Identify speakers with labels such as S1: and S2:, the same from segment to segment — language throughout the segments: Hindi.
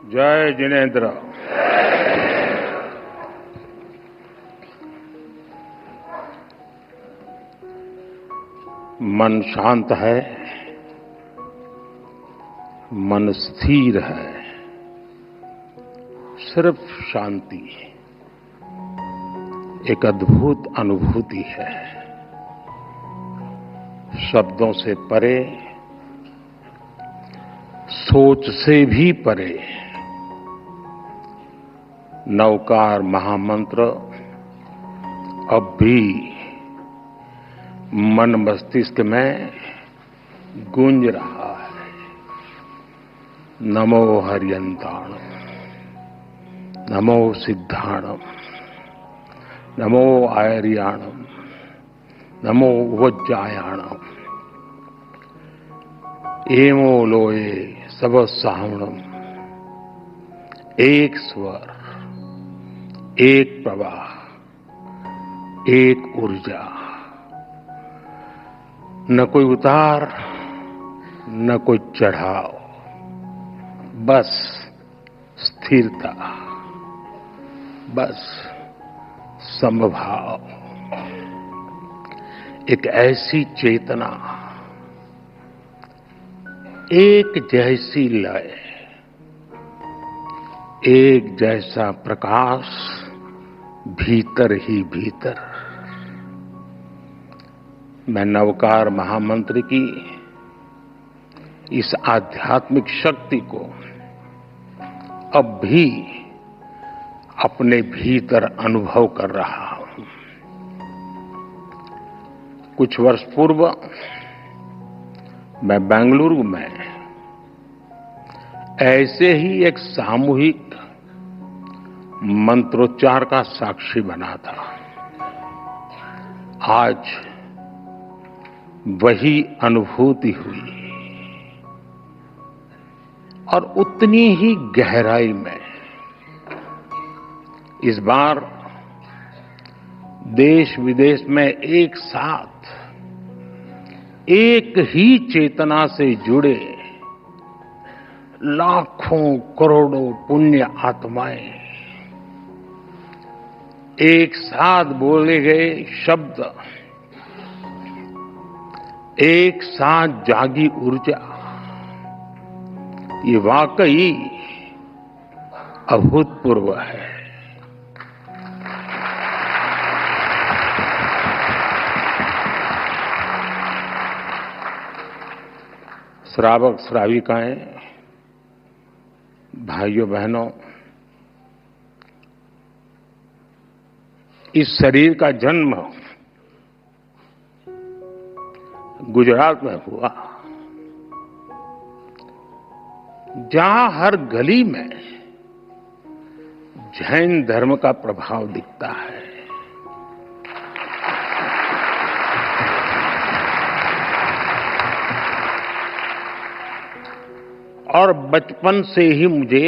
S1: जय जिनेन्द्र। मन शांत है, मन स्थिर है, सिर्फ शांति एक अद्भुत अनुभूति है। शब्दों से परे, सोच से भी परे नवकार महामंत्र अब भी मन मस्तिष्क में गूंज रहा है। नमो हरियंताणम, नमो सिद्धाणम, नमो आयर्याणम, नमो वज्जायाणम, एमो लोये सब सावणम। एक स्वर, एक प्रवाह, एक ऊर्जा, न कोई उतार न कोई चढ़ाव, बस स्थिरता, बस समभाव। एक ऐसी चेतना, एक जैसी लय, एक जैसा प्रकाश भीतर ही भीतर। मैं नवकार महामंत्र की इस आध्यात्मिक शक्ति को अब भी अपने भीतर अनुभव कर रहा हूं। कुछ वर्ष पूर्व मैं बेंगलुरु में ऐसे ही एक सामूहिक मंत्रोच्चार का साक्षी बना था। आज वही अनुभूति हुई और उतनी ही गहराई में इस बार देश विदेश में एक साथ एक ही चेतना से जुड़े लाखों करोड़ों पुण्य आत्माएं एक साथ बोले गए शब्द, एक साथ जागी ऊर्जा, ये वाकई अभूतपूर्व है। श्रावक श्राविकाएं, भाइयों बहनों, इस शरीर का जन्म गुजरात में हुआ, जहां हर गली में जैन धर्म का प्रभाव दिखता है। और बचपन से ही मुझे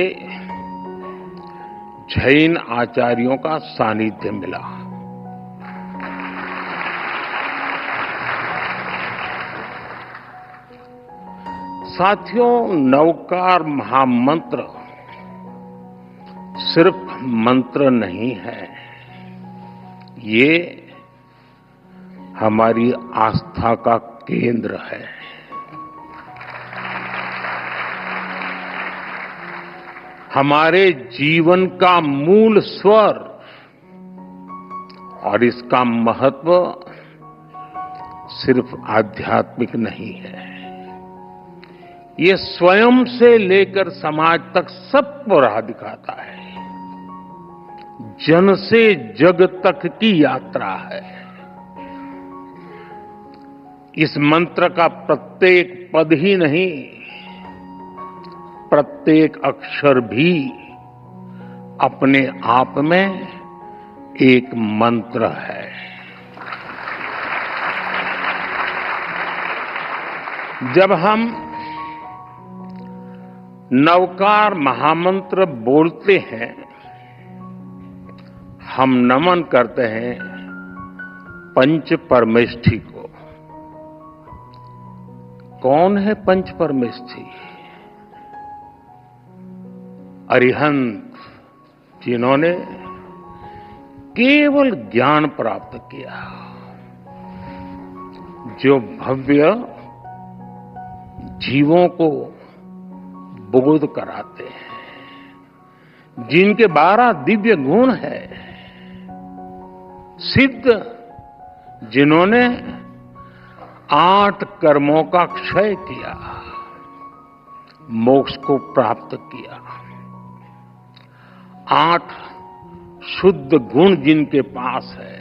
S1: जैन आचार्यों का सानिध्य मिला। साथियों, नवकार महामंत्र सिर्फ मंत्र नहीं है, ये हमारी आस्था का केंद्र है। हमारे जीवन का मूल स्वर, और इसका महत्व सिर्फ आध्यात्मिक नहीं है, ये स्वयं से लेकर समाज तक सबको राह दिखाता है। जन से जग तक की यात्रा है। इस मंत्र का प्रत्येक पद ही नहीं, प्रत्येक अक्षर भी अपने आप में एक मंत्र है। जब हम नवकार महामंत्र बोलते हैं, हम नमन करते हैं पंच परमेष्ठी को। कौन है पंच परमेष्ठी? अरिहंत जिन्होंने केवल ज्ञान प्राप्त किया, जो भव्य जीवों को बोध कराते हैं, जिनके 12 दिव्य गुण है, सिद्ध जिन्होंने 8 कर्मों का क्षय किया, मोक्ष को प्राप्त किया, 8 शुद्ध गुण जिनके पास है,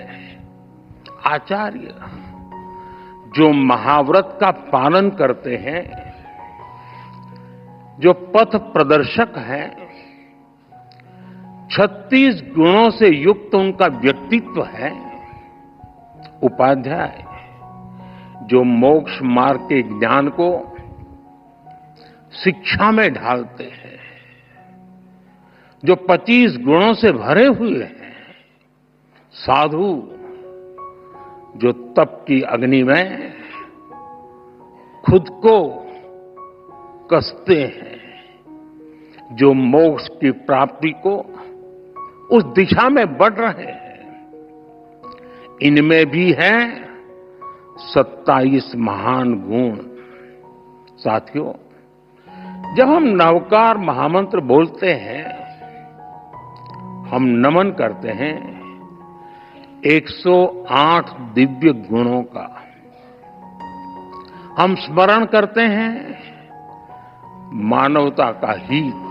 S1: आचार्य जो महाव्रत का पालन करते हैं, जो पथ प्रदर्शक हैं, 36 गुणों से युक्त उनका व्यक्तित्व है, उपाध्याय जो मोक्ष मार्ग के ज्ञान को शिक्षा में ढालते हैं, जो 25 गुणों से भरे हुए हैं, साधु जो तप की अग्नि में खुद को कसते हैं, जो मोक्ष की प्राप्ति को उस दिशा में बढ़ रहे हैं, इनमें भी हैं 27 महान गुण। साथियों, जब हम नवकार महामंत्र बोलते हैं, हम नमन करते हैं 108 दिव्य गुणों का। हम स्मरण करते हैं मानवता का हित।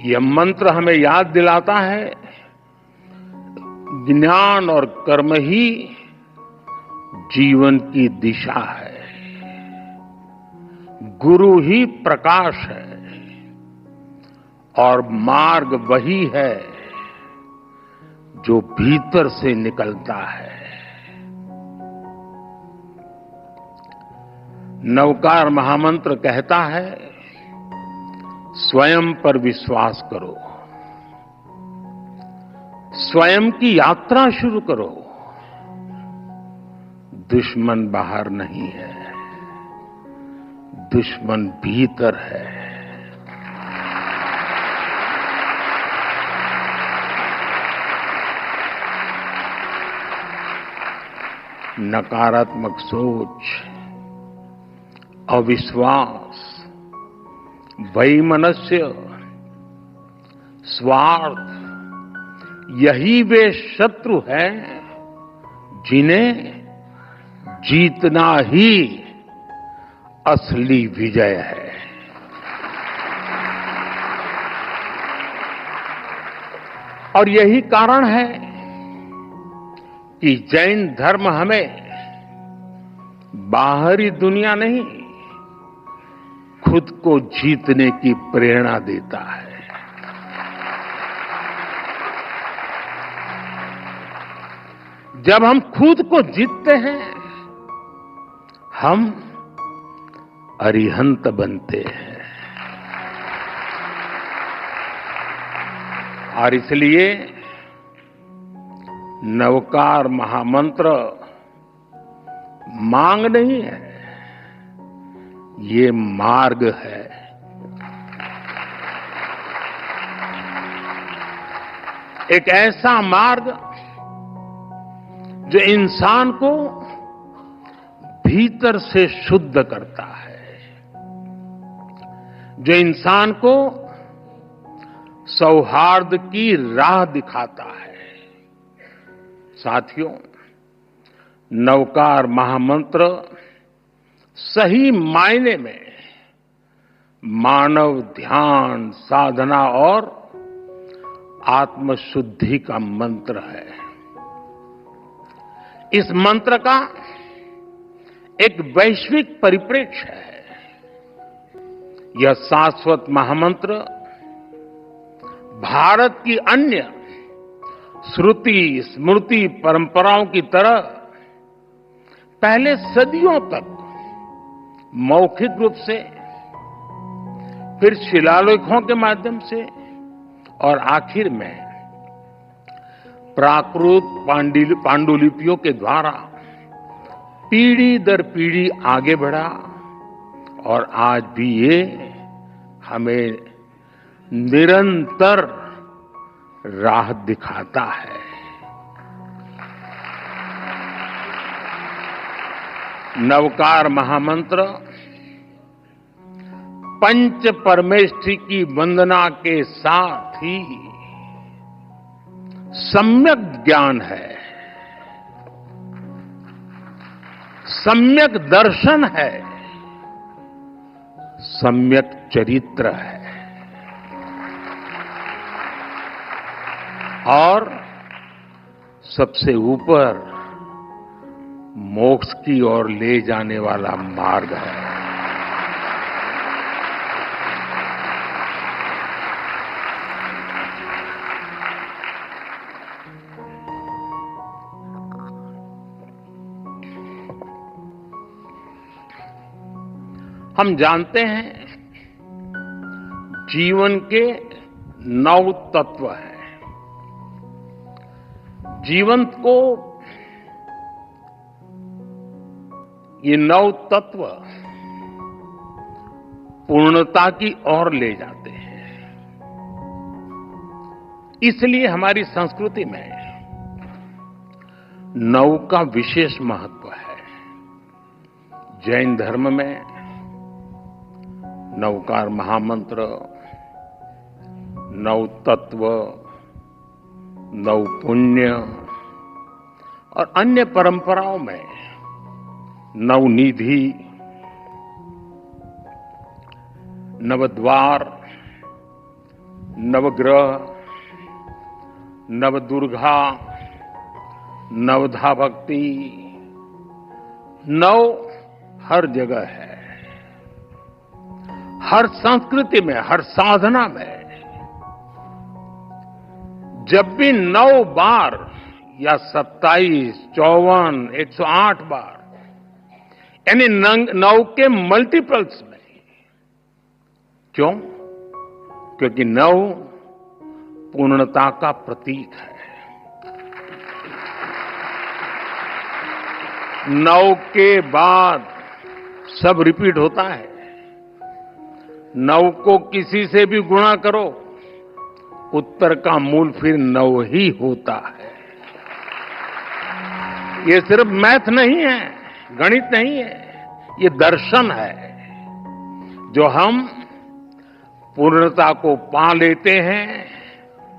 S1: यह मंत्र हमें याद दिलाता है ज्ञान और कर्म ही जीवन की दिशा है, गुरु ही प्रकाश है और मार्ग वही है जो भीतर से निकलता है। नवकार महामंत्र कहता है, स्वयं पर विश्वास करो, स्वयं की यात्रा शुरू करो। दुश्मन बाहर नहीं है, दुश्मन भीतर है। नकारात्मक सोच, अविश्वास, वैमनस्य, स्वार्थ, यही वे शत्रु हैं जिन्हें जीतना ही असली विजय है। और यही कारण है कि जैन धर्म हमें बाहरी दुनिया नहीं, खुद को जीतने की प्रेरणा देता है। जब हम खुद को जीतते हैं, हम अरिहंत बनते हैं। और इसलिए नवकार महामंत्र मांग नहीं है, ये मार्ग है। एक ऐसा मार्ग जो इंसान को भीतर से शुद्ध करता है, जो इंसान को सौहार्द की राह दिखाता है। साथियों, नवकार महामंत्र सही मायने में मानव ध्यान, साधना और आत्मशुद्धि का मंत्र है। इस मंत्र का एक वैश्विक परिप्रेक्ष्य है। यह शाश्वत महामंत्र भारत की अन्य श्रुति स्मृति परंपराओं की तरह पहले सदियों तक मौखिक रूप से, फिर शिलालेखों के माध्यम से और आखिर में प्राकृत पांडुलिपियों के द्वारा पीढ़ी दर पीढ़ी आगे बढ़ा और आज भी ये हमें निरंतर राह दिखाता है। नवकार महामंत्र पंच परमेष्ठी की वंदना के साथ ही सम्यक ज्ञान है, सम्यक दर्शन है, सम्यक चरित्र है और सबसे ऊपर मोक्ष की ओर ले जाने वाला मार्ग है। हम जानते हैं जीवन के 9 तत्व हैं। जीवन को ये 9 तत्व पूर्णता की ओर ले जाते हैं। इसलिए हमारी संस्कृति में 9 का विशेष महत्व है। जैन धर्म में नवकार महामंत्र, 9 तत्व, 9 पुण्य और अन्य परंपराओं में 9 निधि, नवद्वार, नवग्रह, नवदुर्गा, नवधा भक्ति, 9 हर जगह है। हर संस्कृति में, हर साधना में जब भी 9 बार या 27, 54, 108 बार यानी 9 के मल्टीपल्स में। क्यों? क्योंकि 9 पूर्णता का प्रतीक है। 9 के बाद सब रिपीट होता है। 9 को किसी से भी गुणा करो, उत्तर का मूल फिर 9 ही होता है। ये सिर्फ मैथ नहीं है, गणित नहीं है, ये दर्शन है। जो हम पूर्णता को पा लेते हैं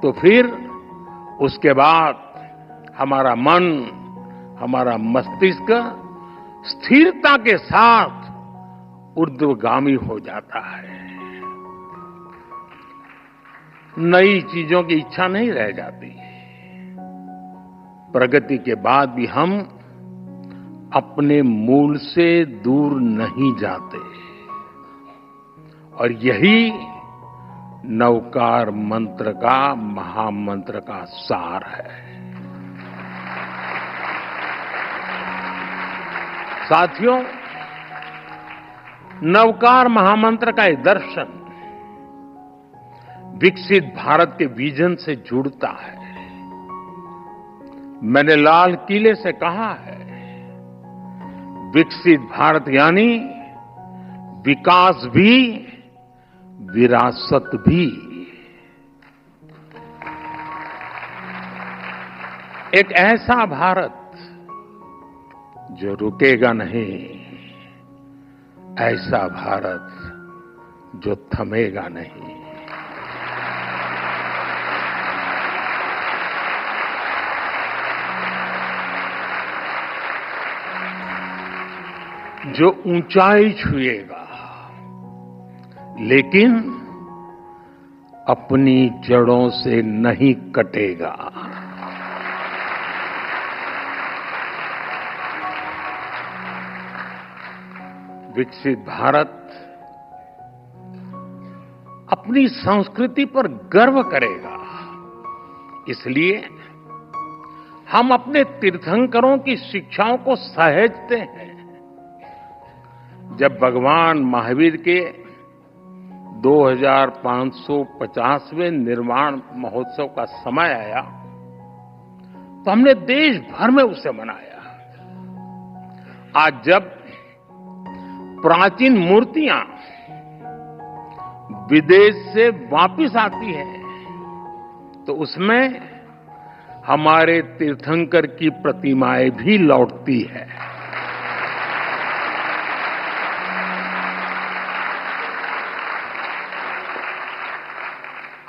S1: तो फिर उसके बाद हमारा मन, हमारा मस्तिष्क स्थिरता के साथ ऊर्ध्वगामी हो जाता है। नई चीजों की इच्छा नहीं रह जाती। प्रगति के बाद भी हम अपने मूल से दूर नहीं जाते और यही नवकार मंत्र का, महामंत्र का सार है। साथियों, नवकार महामंत्र का ये दर्शन विकसित भारत के विजन से जुड़ता है। मैंने लाल किले से कहा है, विकसित भारत यानी विकास भी, विरासत भी। एक ऐसा भारत जो रुकेगा नहीं, ऐसा भारत जो थमेगा नहीं। जो ऊंचाई छुएगा लेकिन अपनी जड़ों से नहीं कटेगा। विकसित भारत अपनी संस्कृति पर गर्व करेगा। इसलिए हम अपने तीर्थंकरों की शिक्षाओं को सहेजते हैं। जब भगवान महावीर के 2550वें निर्वाण महोत्सव का समय आया तो हमने देश भर में उसे मनाया। आज जब प्राचीन मूर्तियां विदेश से वापिस आती है तो उसमें हमारे तीर्थंकर की प्रतिमाएं भी लौटती है।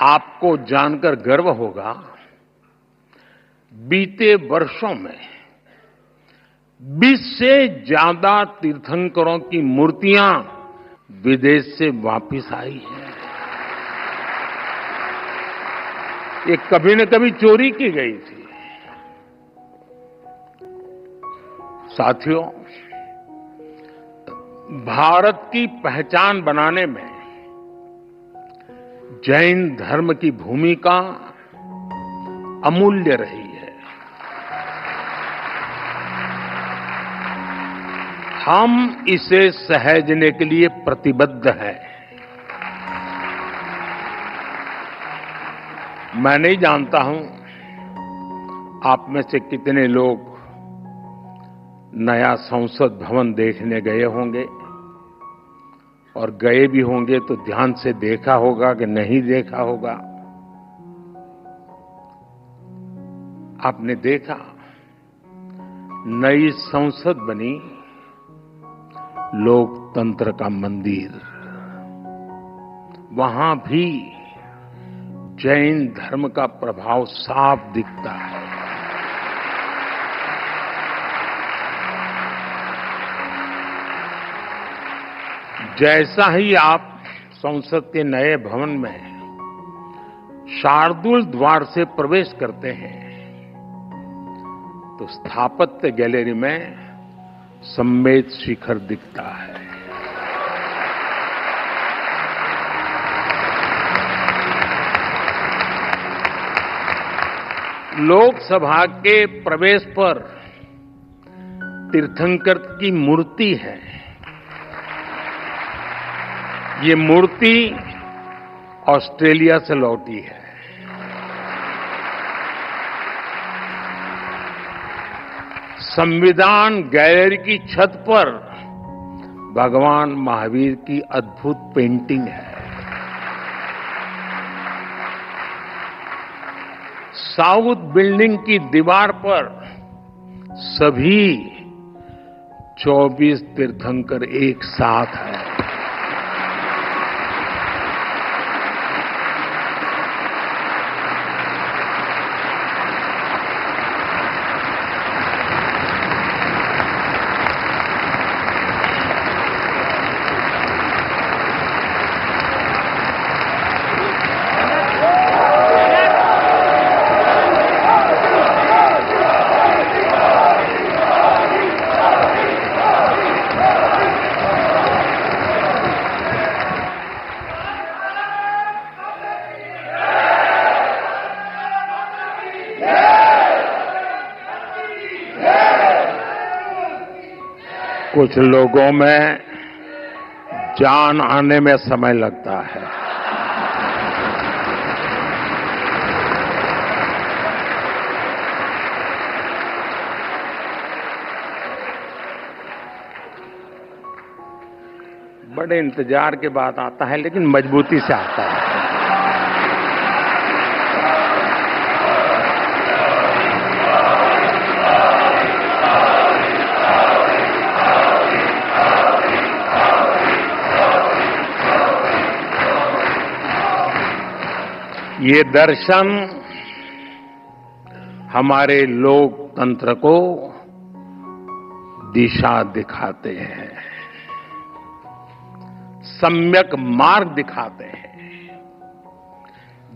S1: आपको जानकर गर्व होगा, बीते वर्षों में 20 से ज्यादा तीर्थंकरों की मूर्तियां विदेश से वापिस आई हैं। ये कभी न कभी चोरी की गई थी। साथियों, भारत की पहचान बनाने में जैन धर्म की भूमिका अमूल्य रही है। हम इसे सहेजने के लिए प्रतिबद्ध हैं। मैं नहीं जानता हूं आप में से कितने लोग नया संसद भवन देखने गए होंगे, और गए भी होंगे तो ध्यान से देखा होगा कि नहीं देखा होगा। आपने देखा, नई संसद बनी, लोकतंत्र का मंदिर, वहां भी जैन धर्म का प्रभाव साफ दिखता है। जैसा ही आप संसद के नए भवन में शार्दुल द्वार से प्रवेश करते हैं तो स्थापत्य गैलरी में सम्मेद शिखर दिखता है। लोकसभा के प्रवेश पर तीर्थंकर की मूर्ति है। ये मूर्ति ऑस्ट्रेलिया से लौटी है। संविधान गैलरी की छत पर भगवान महावीर की अद्भुत पेंटिंग है। साउथ बिल्डिंग की दीवार पर सभी 24 तीर्थंकर एक साथ हैं। कुछ लोगों में जान आने में समय लगता है। बड़े इंतजार के बाद आता है, लेकिन मजबूती से आता है। ये दर्शन हमारे लोकतंत्र को दिशा दिखाते हैं, सम्यक मार्ग दिखाते हैं।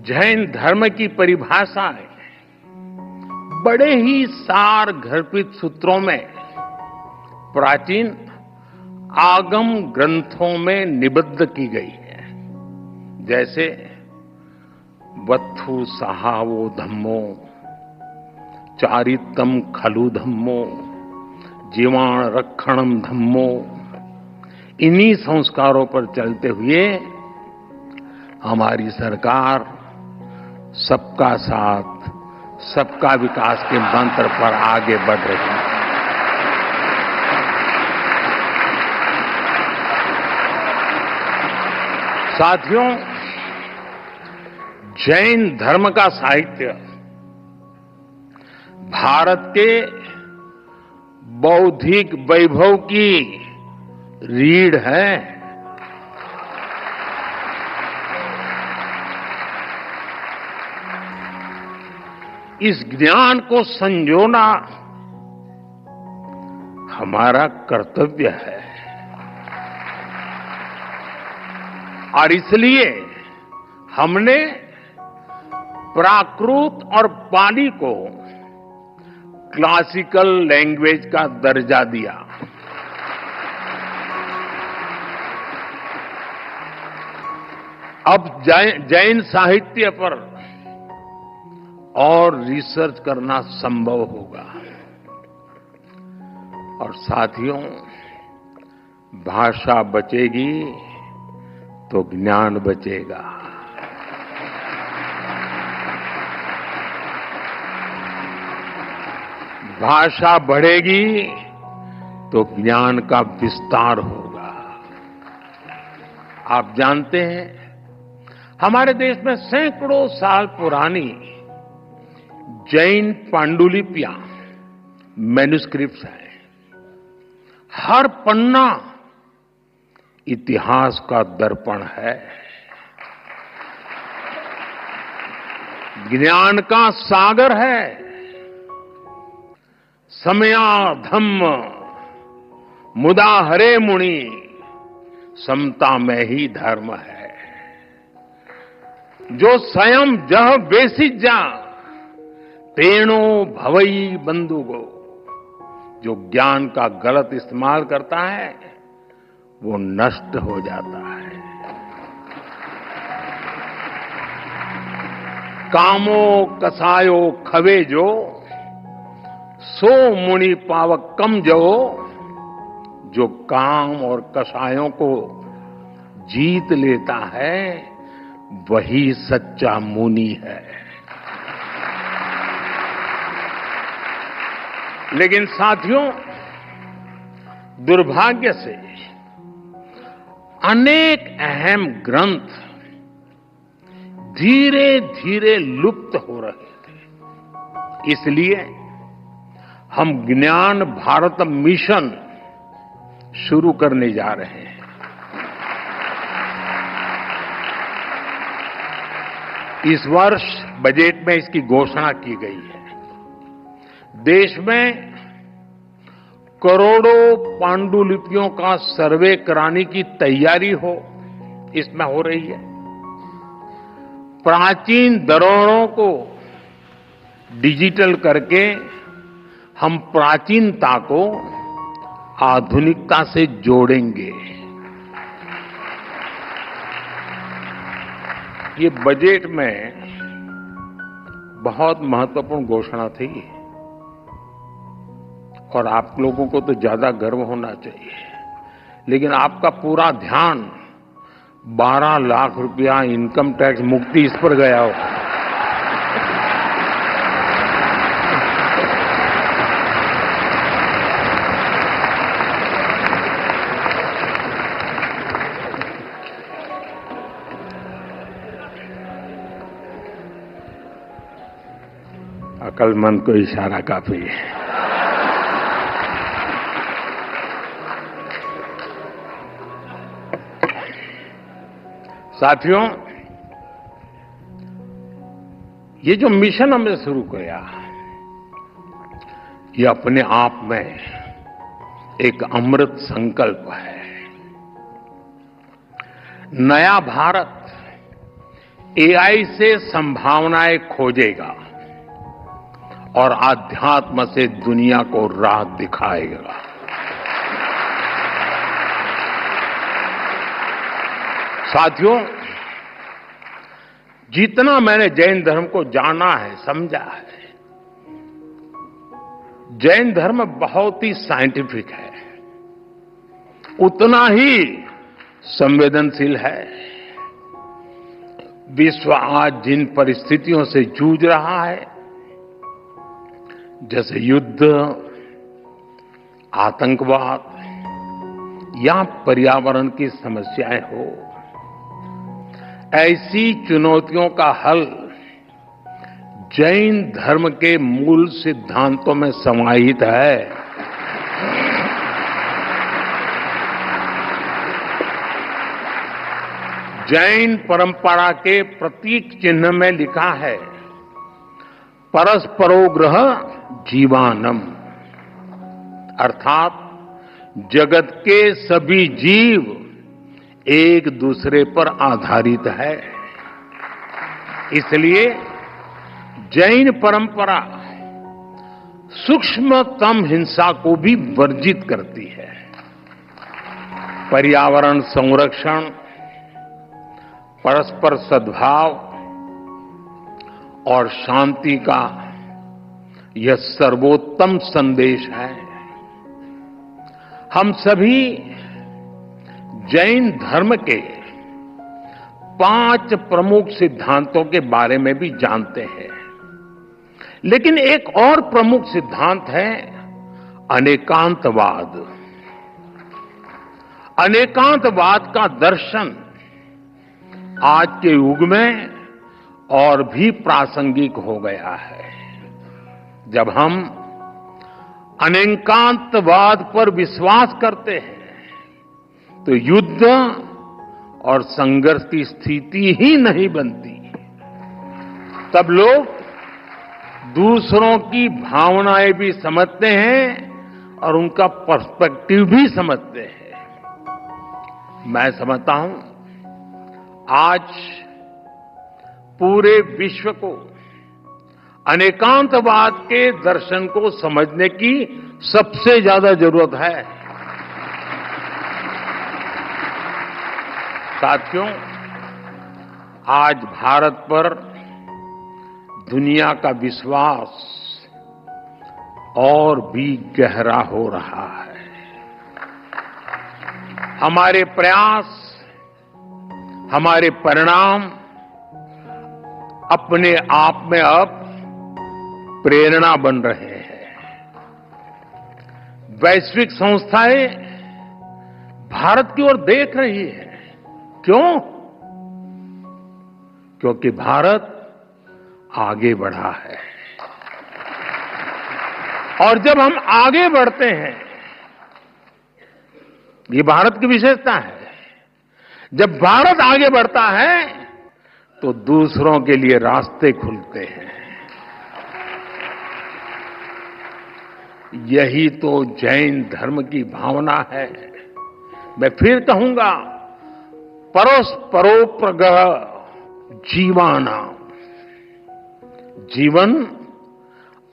S1: जैन धर्म की परिभाषाएं बड़े ही सार घर्पित सूत्रों में प्राचीन आगम ग्रंथों में निबद्ध की गई है। जैसे वत्थु सहावो धम्मो, चारितम खलु धम्मो, जीवाण रक्षणम धम्मो। इन्हीं संस्कारों पर चलते हुए हमारी सरकार सबका साथ, सबका विकास के मंत्र पर आगे बढ़ रही है। साथियों, जैन धर्म का साहित्य भारत के बौद्धिक वैभव की रीढ़ है। इस ज्ञान को संजोना हमारा कर्तव्य है और इसलिए हमने प्राकृत और पाली को क्लासिकल लैंग्वेज का दर्जा दिया। अब जैन साहित्य पर और रिसर्च करना संभव होगा और साथियों, भाषा बचेगी तो ज्ञान बचेगा। भाषा बढ़ेगी तो ज्ञान का विस्तार होगा। आप जानते हैं, हमारे देश में सैकड़ों साल पुरानी जैन पांडुलिपियां, मैन्युस्क्रिप्ट्स हैं। हर पन्ना इतिहास का दर्पण है, ज्ञान का सागर है। समया धम्म मुदा हरे मुनि, समता में ही धर्म है। जो स्वयं जह बेसिज जा, तेणो भवई बंधुगो। जो ज्ञान का गलत इस्तेमाल करता है वो नष्ट हो जाता है। कामो कसायो खवे जो, सो मुनि पावक कम जो। जो काम और कसायों को जीत लेता है वही सच्चा मुनि है। लेकिन साथियों, दुर्भाग्य से अनेक अहम ग्रंथ धीरे धीरे लुप्त हो रहे थे। इसलिए हम ज्ञान भारत मिशन शुरू करने जा रहे हैं। इस वर्ष बजट में इसकी घोषणा की गई है। देश में करोड़ों पांडुलिपियों का सर्वे कराने की तैयारी इसमें हो रही है। प्राचीन धरोहरों को डिजिटल करके हम प्राचीनता को आधुनिकता से जोड़ेंगे। ये बजट में बहुत महत्वपूर्ण घोषणा थी और आप लोगों को तो ज्यादा गर्व होना चाहिए, लेकिन आपका पूरा ध्यान 12 लाख रुपया इनकम टैक्स मुक्ति इस पर गया हो। अक्लमंद को इशारा काफी है। साथियों, ये जो मिशन हमने शुरू किया, ये अपने आप में एक अमृत संकल्प है। नया भारत एआई से संभावनाएं खोजेगा और आध्यात्म से दुनिया को राह दिखाएगा। साथियों, जितना मैंने जैन धर्म को जाना है, समझा है, जैन धर्म बहुत ही साइंटिफिक है, उतना ही संवेदनशील है। विश्व आज जिन परिस्थितियों से जूझ रहा है, जैसे युद्ध, आतंकवाद या पर्यावरण की समस्याएं हो, ऐसी चुनौतियों का हल जैन धर्म के मूल सिद्धांतों में समाहित है। जैन परंपरा के प्रतीक चिन्ह में लिखा है, परस्परोग्रह जीवानम, अर्थात जगत के सभी जीव एक दूसरे पर आधारित है। इसलिए जैन परंपरा सूक्ष्मतम हिंसा को भी वर्जित करती है। पर्यावरण संरक्षण, परस्पर सद्भाव और शांति का यह सर्वोत्तम संदेश है। हम सभी जैन धर्म के 5 प्रमुख सिद्धांतों के बारे में भी जानते हैं, लेकिन एक और प्रमुख सिद्धांत है अनेकांतवाद। अनेकांतवाद का दर्शन आज के युग में और भी प्रासंगिक हो गया है। जब हम अनेकांतवाद पर विश्वास करते हैं तो युद्ध और संघर्ष की स्थिति ही नहीं बनती। तब लोग दूसरों की भावनाएं भी समझते हैं और उनका पर्सपेक्टिव भी समझते हैं। मैं समझता हूं आज पूरे विश्व को अनेकांतवाद के दर्शन को समझने की सबसे ज्यादा जरूरत है। साथियों, आज भारत पर दुनिया का विश्वास और भी गहरा हो रहा है। हमारे प्रयास, हमारे परिणाम अपने आप में अब प्रेरणा बन रहे हैं। वैश्विक संस्थाएं भारत की ओर देख रही है। क्यों? क्योंकि भारत आगे बढ़ा है। और जब हम आगे बढ़ते हैं, ये भारत की विशेषता है, जब भारत आगे बढ़ता है तो दूसरों के लिए रास्ते खुलते हैं। यही तो जैन धर्म की भावना है। मैं फिर कहूंगा, परस्परोग्रह जीवानाम, जीवन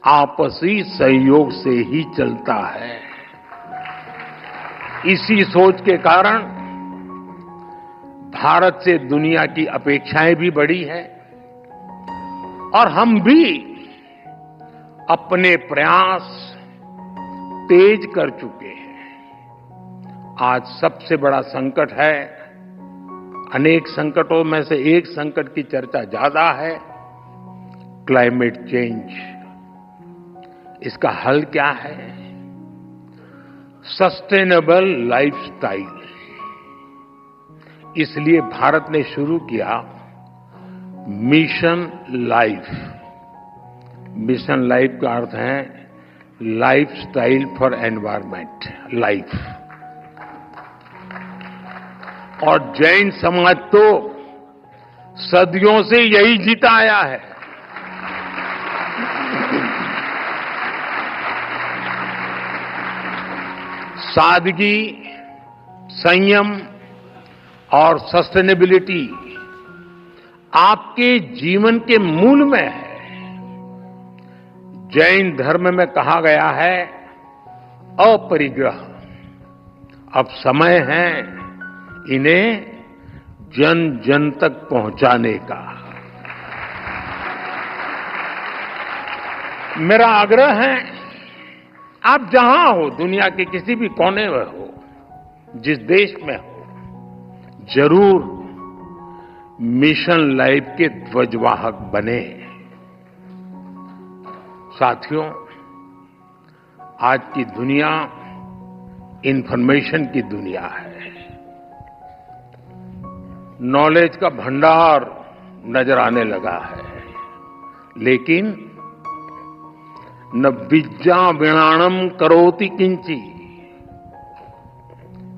S1: आपसी सहयोग से ही चलता है। इसी सोच के कारण भारत से दुनिया की अपेक्षाएं भी बढ़ी है और हम भी अपने प्रयास तेज कर चुके हैं। आज सबसे बड़ा संकट है, अनेक संकटों में से एक संकट की चर्चा ज्यादा है, क्लाइमेट चेंज। इसका हल क्या है? Sustainable lifestyle. इसलिए भारत ने शुरू किया मिशन लाइफ। मिशन लाइफ का अर्थ है लाइफस्टाइल फॉर एनवायरमेंट, लाइफ। और जैन समाज तो सदियों से यही जीता आया है। सादगी, संयम और सस्टेनेबिलिटी आपके जीवन के मूल में है। जैन धर्म में कहा गया है अपरिग्रह। अब समय है इन्हें जन जन तक पहुंचाने का। मेरा आग्रह है, आप जहां हो, दुनिया के किसी भी कोने में हो, जिस देश में हो, जरूर मिशन लाइफ के ध्वजवाहक बने। साथियों, आज की दुनिया इंफॉर्मेशन की दुनिया है। नॉलेज का भंडार नजर आने लगा है, लेकिन न विद्या विणाणम करोति किंची,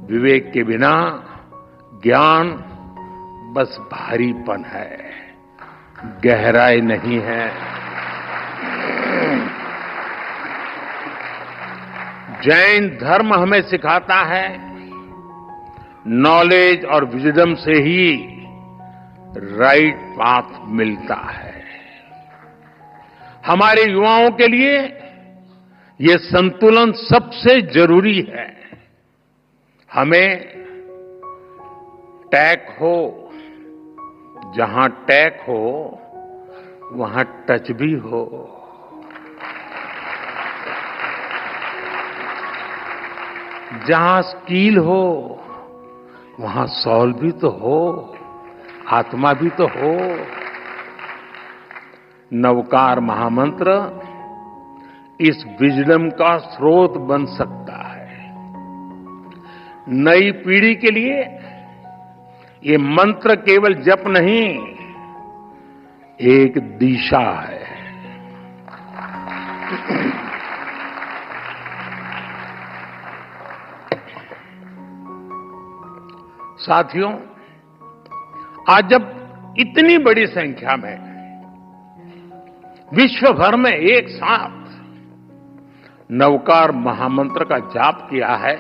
S1: विवेक के बिना ज्ञान बस भारीपन है, गहराई नहीं है। जैन धर्म हमें सिखाता है नॉलेज और विजडम से ही राइट पाथ मिलता है। हमारे युवाओं के लिए ये संतुलन सबसे जरूरी है। हमें टैक हो, जहां टैक हो वहां टच भी हो। जहां स्किल हो वहां सॉल भी तो हो, आत्मा भी तो हो। नवकार महामंत्र इस विजडम का स्रोत बन सकता है। नई पीढ़ी के लिए ये मंत्र केवल जप नहीं, एक दिशा है। साथियों, आज जब इतनी बड़ी संख्या में विश्व भर में एक साथ नवकार महामंत्र का जाप किया है,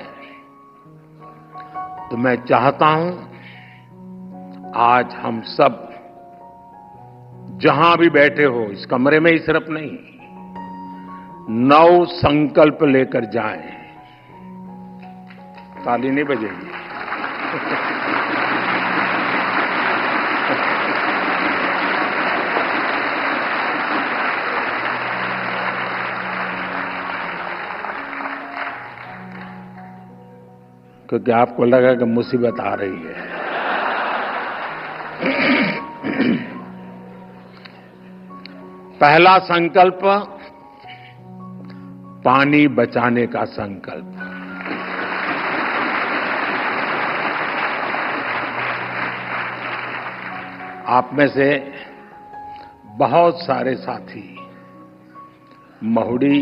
S1: तो मैं चाहता हूं आज हम सब जहां भी बैठे हो, इस कमरे में ही सिर्फ नहीं, नव संकल्प लेकर जाएं। ताली नहीं बजेगी। क्योंकि आपको लगा कि मुसीबत आ रही है। पहला संकल्प, पानी बचाने का संकल्प। आप में से बहुत सारे साथी महुड़ी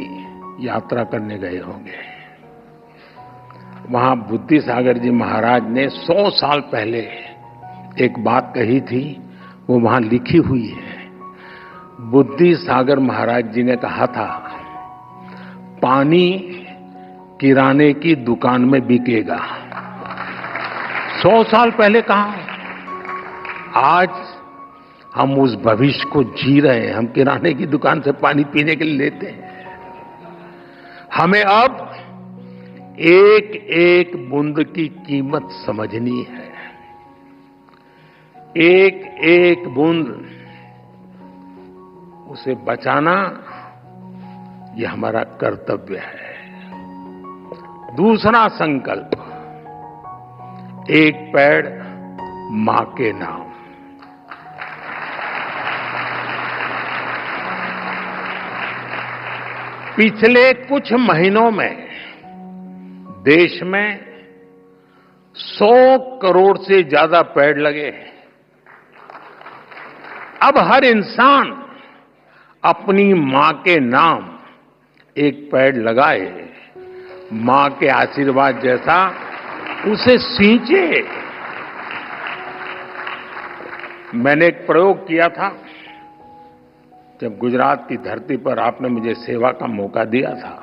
S1: यात्रा करने गए होंगे। वहां बुद्धि सागर जी महाराज ने 100 साल पहले एक बात कही थी, वो वहां लिखी हुई है। बुद्धि सागर महाराज जी ने कहा था, पानी किराने की दुकान में बिकेगा। 100 साल पहले कहा। आज हम उस भविष्य को जी रहे हैं। हम किराने की दुकान से पानी पीने के लिए लेते हैं। हमें अब एक एक बूंद की कीमत समझनी है। एक एक बूंद उसे बचाना, यह हमारा कर्तव्य है। दूसरा संकल्प, एक पेड़ मां के नाम। पिछले कुछ महीनों में देश में 100 करोड़ से ज्यादा पेड़ लगे। अब हर इंसान अपनी मां के नाम एक पेड़ लगाए, मां के आशीर्वाद जैसा उसे सींचे। मैंने एक प्रयोग किया था जब गुजरात की धरती पर आपने मुझे सेवा का मौका दिया था।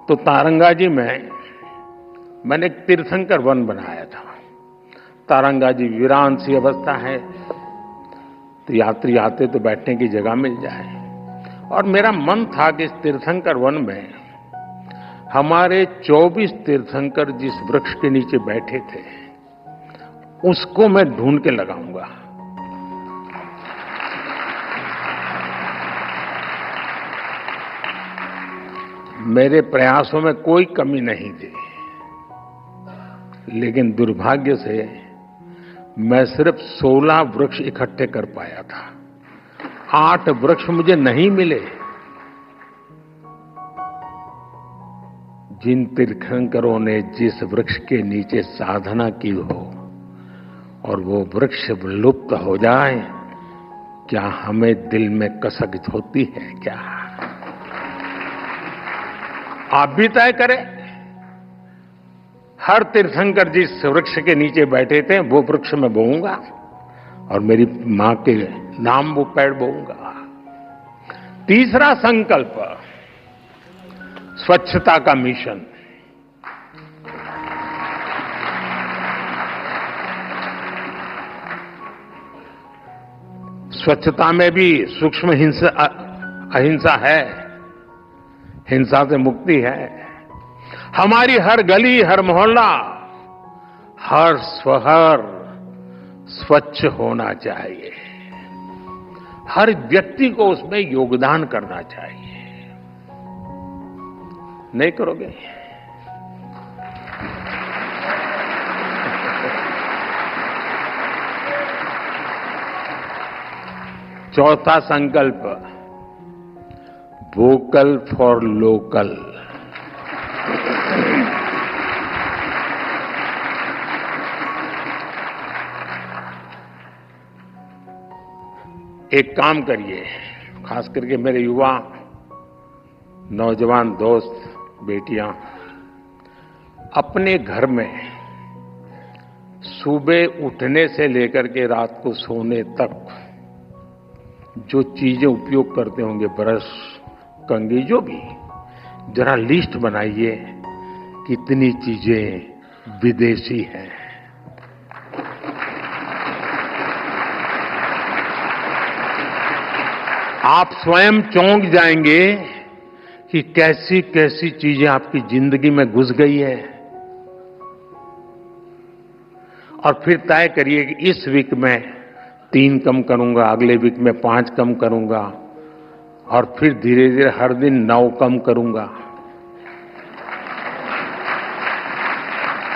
S1: तो तारंगाजी में मैंने एक तीर्थंकर वन बनाया था। तारंगाजी वीरान सी अवस्था है, तो यात्री आते तो बैठने की जगह मिल जाए। और मेरा मन था कि इस तीर्थंकर वन में हमारे 24 तीर्थंकर जिस वृक्ष के नीचे बैठे थे, उसको मैं ढूंढ के लगाऊंगा। मेरे प्रयासों में कोई कमी नहीं थी, लेकिन दुर्भाग्य से मैं सिर्फ 16 वृक्ष इकट्ठे कर पाया था। 8 वृक्ष मुझे नहीं मिले। जिन तीर्थंकरों ने जिस वृक्ष के नीचे साधना की हो, और वो वृक्ष विलुप्त हो जाए, क्या हमें दिल में कसक होती है क्या? आप भी तय करें। हर तीर्थंकर जिस वृक्ष के नीचे बैठे थे वो वृक्ष में बोऊंगा और मेरी मां के नाम वो पेड़ बोऊंगा। तीसरा संकल्प, स्वच्छता का मिशन। स्वच्छता में भी सूक्ष्म अहिंसा है, हिंसा से मुक्ति है। हमारी हर गली, हर मोहल्ला, हर शहर स्वच्छ होना चाहिए। हर व्यक्ति को उसमें योगदान करना चाहिए। नहीं करोगे? चौथा संकल्प, वोकल फॉर लोकल। एक काम करिए, खास करके मेरे युवा नौजवान दोस्त बेटियां, अपने घर में सुबह उठने से लेकर के रात को सोने तक जो चीजें उपयोग करते होंगे, ब्रश, कंघी, जो भी, जरा लिस्ट बनाइए कितनी चीजें विदेशी हैं। आप स्वयं चौंक जाएंगे कि कैसी कैसी चीजें आपकी जिंदगी में घुस गई है। और फिर तय करिए कि इस वीक में 3 कम करूंगा, अगले वीक में 5 कम करूंगा, और फिर धीरे धीरे हर दिन 9 कम करूंगा,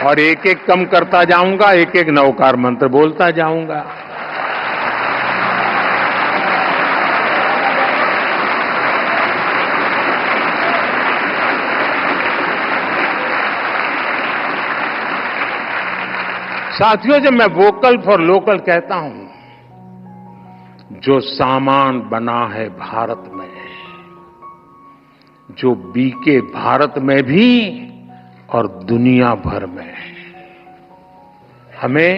S1: और एक एक कम करता जाऊंगा, एक एक नवकार मंत्र बोलता जाऊंगा। साथियों, जब मैं वोकल फॉर लोकल कहता हूं, जो सामान बना है भारत में, जो बिके भारत में भी और दुनिया भर में, हमें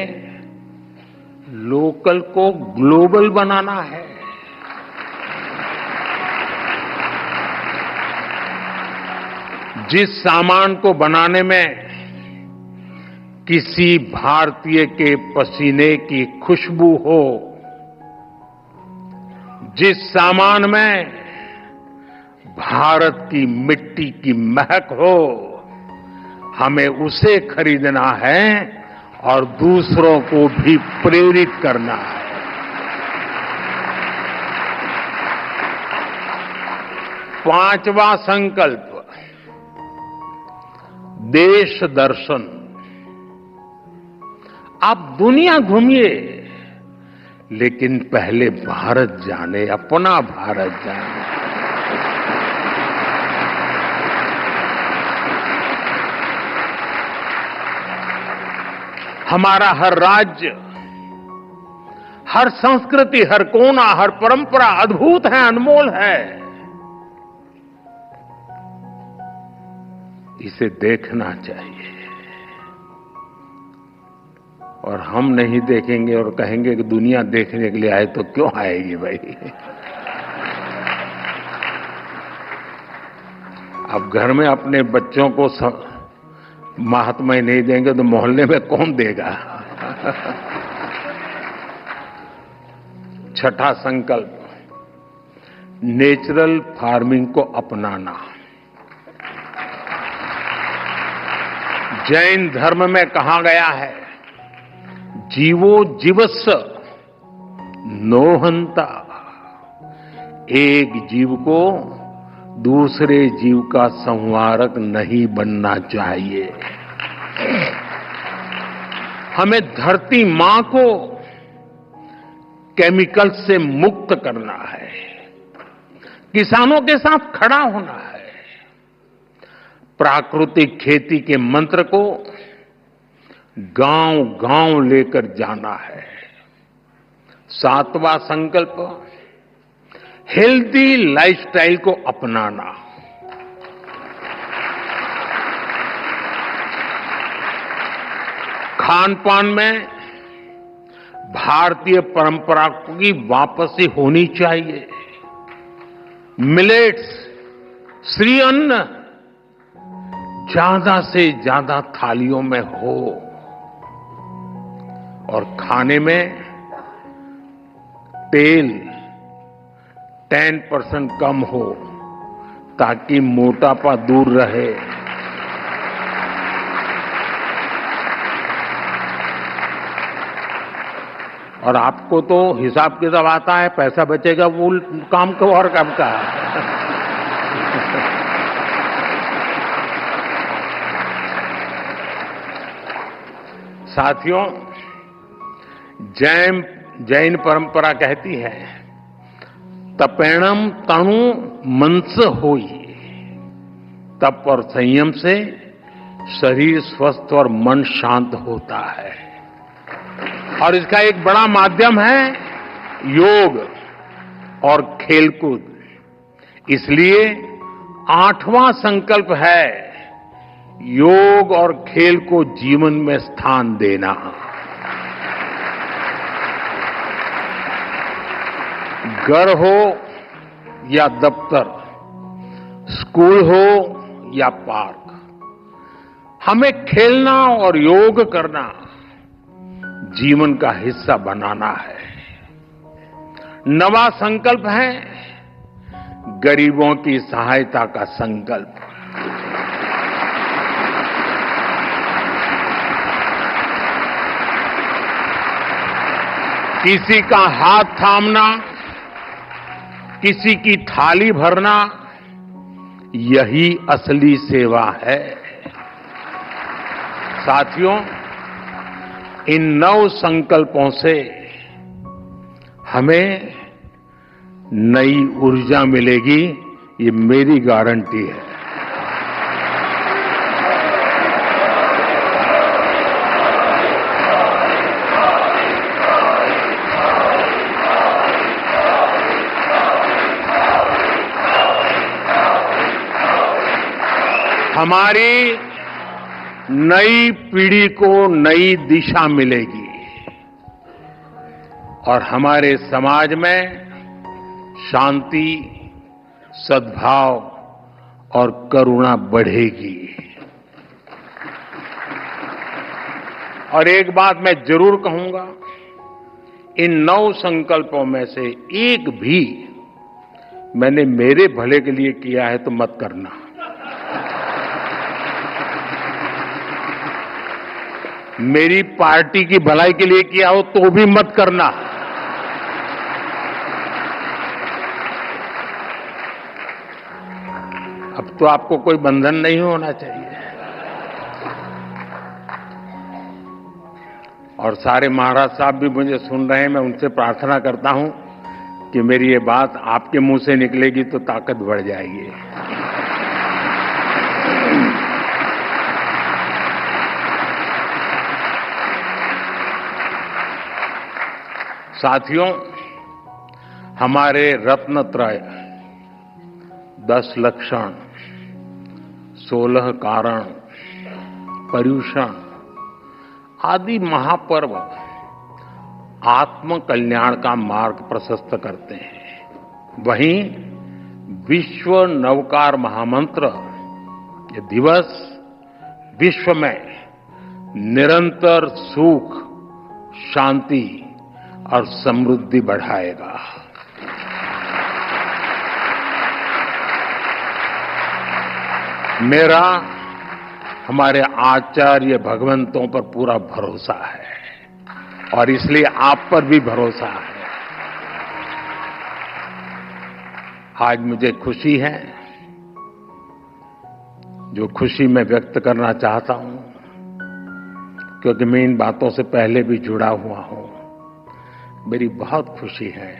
S1: लोकल को ग्लोबल बनाना है। जिस सामान को बनाने में किसी भारतीय के पसीने की खुशबू हो, जिस सामान में भारत की मिट्टी की महक हो, हमें उसे खरीदना है और दूसरों को भी प्रेरित करना है। पांचवा संकल्प, देश दर्शन। आप दुनिया घूमिए, लेकिन पहले भारत जाने, अपना भारत जाने। हमारा हर राज्य, हर संस्कृति, हर कोना, हर परंपरा अद्भुत है, अनमोल है। इसे देखना चाहिए। और हम नहीं देखेंगे और कहेंगे कि दुनिया देखने के लिए आए, तो क्यों आएगी भाई? अब घर में अपने बच्चों को महात्मा नहीं देंगे तो मोहल्ले में कौन देगा? छठा संकल्प, नेचुरल फार्मिंग को अपनाना। जैन धर्म में कहा गया है, जीवो जीवस्य नोहंता। एक जीव को दूसरे जीव का संहारक नहीं बनना चाहिए। हमें धरती मां को केमिकल से मुक्त करना है, किसानों के साथ खड़ा होना है। प्राकृतिक खेती के मंत्र को गांव गांव लेकर जाना है। 7वां संकल्प, हेल्दी लाइफस्टाइल को अपनाना। खान पान में भारतीय परंपरा की वापसी होनी चाहिए। मिलेट्स, श्री अन्न ज्यादा से ज्यादा थालियों में हो और खाने में तेल 10% कम हो ताकि मोटापा दूर रहे। और आपको तो हिसाब किताब आता है, पैसा बचेगा वो काम को और काम का। साथियों, जैन परंपरा कहती है, तपेणम तणु मंस होई। तप और संयम से शरीर स्वस्थ और मन शांत होता है। और इसका एक बड़ा माध्यम है योग और खेलकूद। इसलिए 8वां संकल्प है योग और खेल को जीवन में स्थान देना। घर हो या दफ्तर, स्कूल हो या पार्क, हमें खेलना और योग करना जीवन का हिस्सा बनाना है। 9वां संकल्प है गरीबों की सहायता का संकल्प। किसी का हाथ थामना, किसी की थाली भरना, यही असली सेवा है। साथियों, इन 9 संकल्पों से हमें नई ऊर्जा मिलेगी, ये मेरी गारंटी है। हमारी नई पीढ़ी को नई दिशा मिलेगी और हमारे समाज में शांति, सद्भाव और करुणा बढ़ेगी। और एक बात मैं जरूर कहूंगा, इन 9 संकल्पों में से एक भी मैंने मेरे भले के लिए किया है तो मत करना। मेरी पार्टी की भलाई के लिए किया हो तो भी मत करना। अब तो आपको कोई बंधन नहीं होना चाहिए। और सारे महाराज साहब भी मुझे सुन रहे हैं, मैं उनसे प्रार्थना करता हूं कि मेरी ये बात आपके मुंह से निकलेगी तो ताकत बढ़ जाएगी। साथियों, हमारे रत्नत्रय 10 लक्षण, 16 कारण, पर्युषण आदि महापर्व आत्म कल्याण का मार्ग प्रशस्त करते हैं। वहीं विश्व नवकार महामंत्र ये दिवस विश्व में निरंतर सुख, शांति और समृद्धि बढ़ाएगा। मेरा हमारे आचार्य भगवंतों पर पूरा भरोसा है और इसलिए आप पर भी भरोसा है। आज मुझे खुशी है, जो खुशी मैं व्यक्त करना चाहता हूं, क्योंकि मैं इन बातों से पहले भी जुड़ा हुआ हूं। मेरी बहुत खुशी है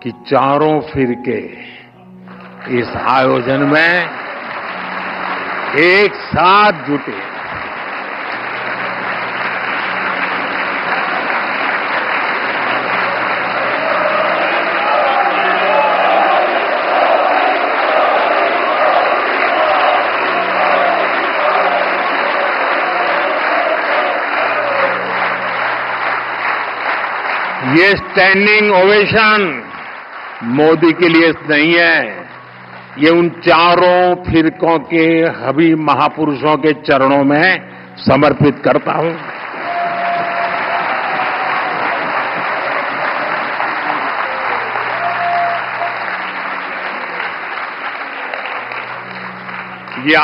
S1: कि चारों फिरके इस आयोजन में एक साथ जुटे। ये स्टैंडिंग ओवेशन मोदी के लिए नहीं है, ये उन चारों फिरकों के हबी महापुरुषों के चरणों में समर्पित करता हूं। ये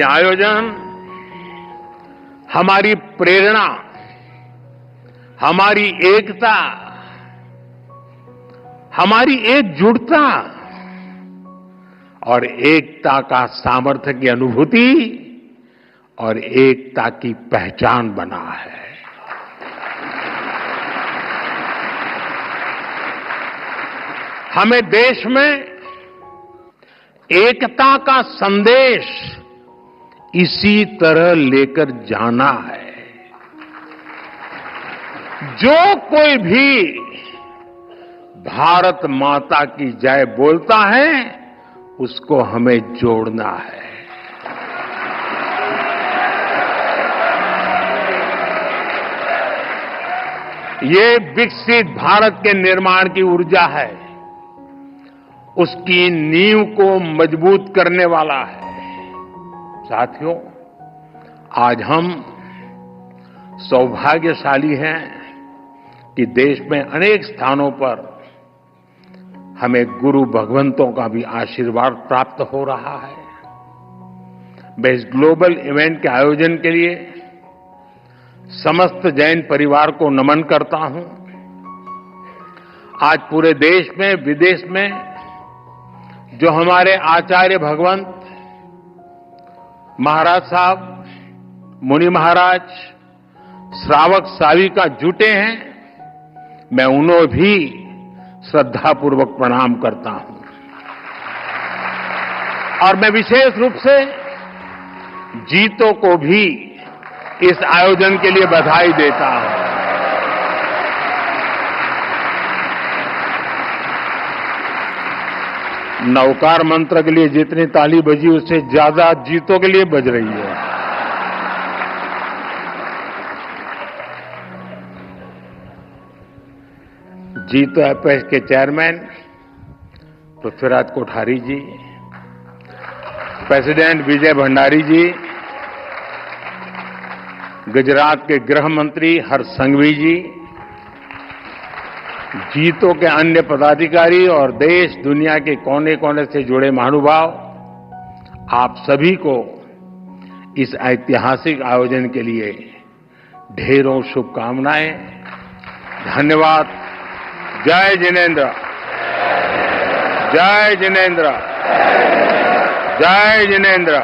S1: आयोजन हमारी प्रेरणा, हमारी एकता, हमारी एकजुटता और एकता का सामर्थ्य की अनुभूति और एकता की पहचान बना है। हमें देश में एकता का संदेश इसी तरह लेकर जाना है। जो कोई भी भारत माता की जय बोलता है, उसको हमें जोड़ना है। ये विकसित भारत के निर्माण की ऊर्जा है, उसकी नींव को मजबूत करने वाला है। साथियों, आज हम सौभाग्यशाली हैं कि देश में अनेक स्थानों पर हमें गुरु भगवंतों का भी आशीर्वाद प्राप्त हो रहा है। मैं इस ग्लोबल इवेंट के आयोजन के लिए समस्त जैन परिवार को नमन करता हूं। आज पूरे देश में, विदेश में जो हमारे आचार्य भगवंत महाराज साहब, मुनि महाराज, श्रावक साविका जुटे हैं, मैं उन्हें भी श्रद्धापूर्वक प्रणाम करता हूं। और मैं विशेष रूप से जीतों को भी इस आयोजन के लिए बधाई देता हूं। नवकार मंत्र के लिए जितनी ताली बजी, उससे ज्यादा जीतों के लिए बज रही है। जीतो एपेक्स के चेयरमैन पृथ्वीराज कोठारी जी, प्रेसिडेंट विजय भंडारी जी, गुजरात के गृह मंत्री हर्ष संघवी जी, जीतों के अन्य पदाधिकारी और देश दुनिया के कोने कोने से जुड़े महानुभाव, आप सभी को इस ऐतिहासिक आयोजन के लिए ढेरों शुभकामनाएं। धन्यवाद। जय जिनेन्द्र, जय जिनेन्द्र, जय जिनेन्द्र।